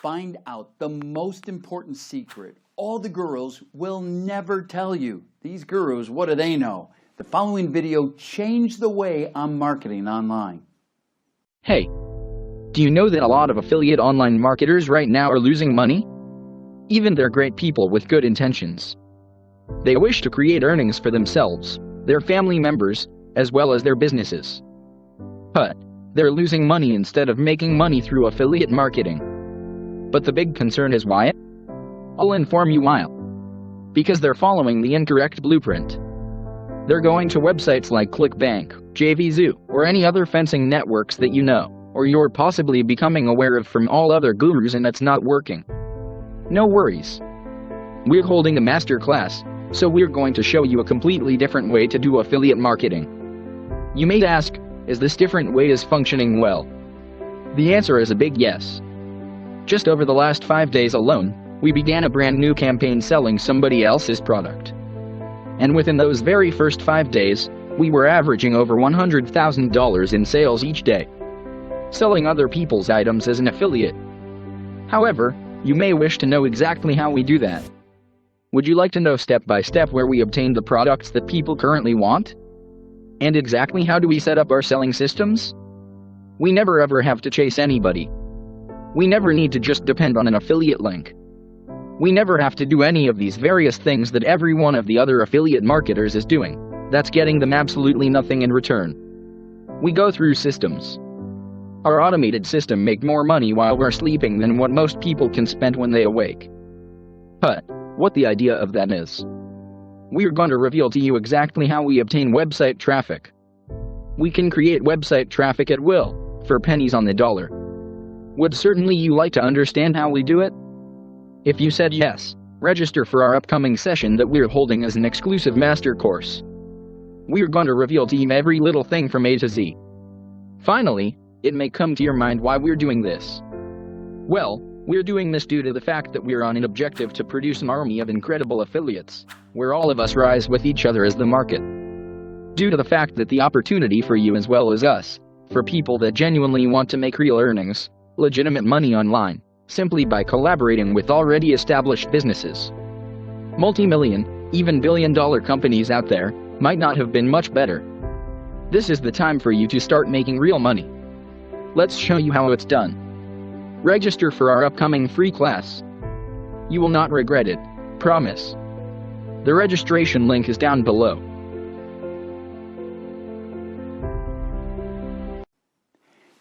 Find out the most important secret all the gurus will never tell you. These gurus, what do they know? The following video changed the way I'm marketing online. Hey, do you know that a lot of affiliate online marketers right now are losing money? Even they're great people with good intentions. They wish to create earnings for themselves, their family members, as well as their businesses. But they're losing money instead of making money through affiliate marketing. But the big concern is why? I'll inform you why. Because they're following the incorrect blueprint. They're going to websites like ClickBank, JVZoo, or any other fencing networks that you know, or you're possibly becoming aware of from all other gurus, and it's not working. No worries. We're holding a master class, so we're going to show you a completely different way to do affiliate marketing. You may ask, is this different way is functioning well? The answer is a big yes. Just over the last 5 days alone, we began a brand new campaign selling somebody else's product. And within those very first 5 days, we were averaging over $100,000 in sales each day. Selling other people's items as an affiliate. However, you may wish to know exactly how we do that. Would you like to know step by step where we obtain the products that people currently want? And exactly how do we set up our selling systems? We never ever have to chase anybody. We never need to just depend on an affiliate link. We never have to do any of these various things that every one of the other affiliate marketers is doing. That's getting them absolutely nothing in return. We go through systems. Our automated system make more money while we're sleeping than what most people can spend when they awake. But what the idea of that is? We're going to reveal to you exactly how we obtain website traffic. We can create website traffic at will, for pennies on the dollar. Would certainly you like to understand how we do it? If you said yes, register for our upcoming session that we're holding as an exclusive master course. We're going to reveal to you every little thing from A to Z. Finally, it may come to your mind why we're doing this. Well, we're doing this due to the fact that we're on an objective to produce an army of incredible affiliates, where all of us rise with each other as the market. Due to the fact that the opportunity for you as well as us, for people that genuinely want to make real earnings, legitimate money online, simply by collaborating with already established businesses. Multi-million, even billion-dollar companies out there might not have been much better. This is the time for you to start making real money. Let's show you how it's done. Register for our upcoming free class. You will not regret it, promise. The registration link is down below.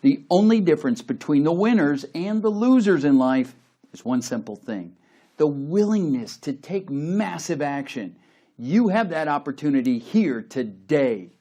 The only difference between the winners and the losers in life is one simple thing: the willingness to take massive action. You have that opportunity here today.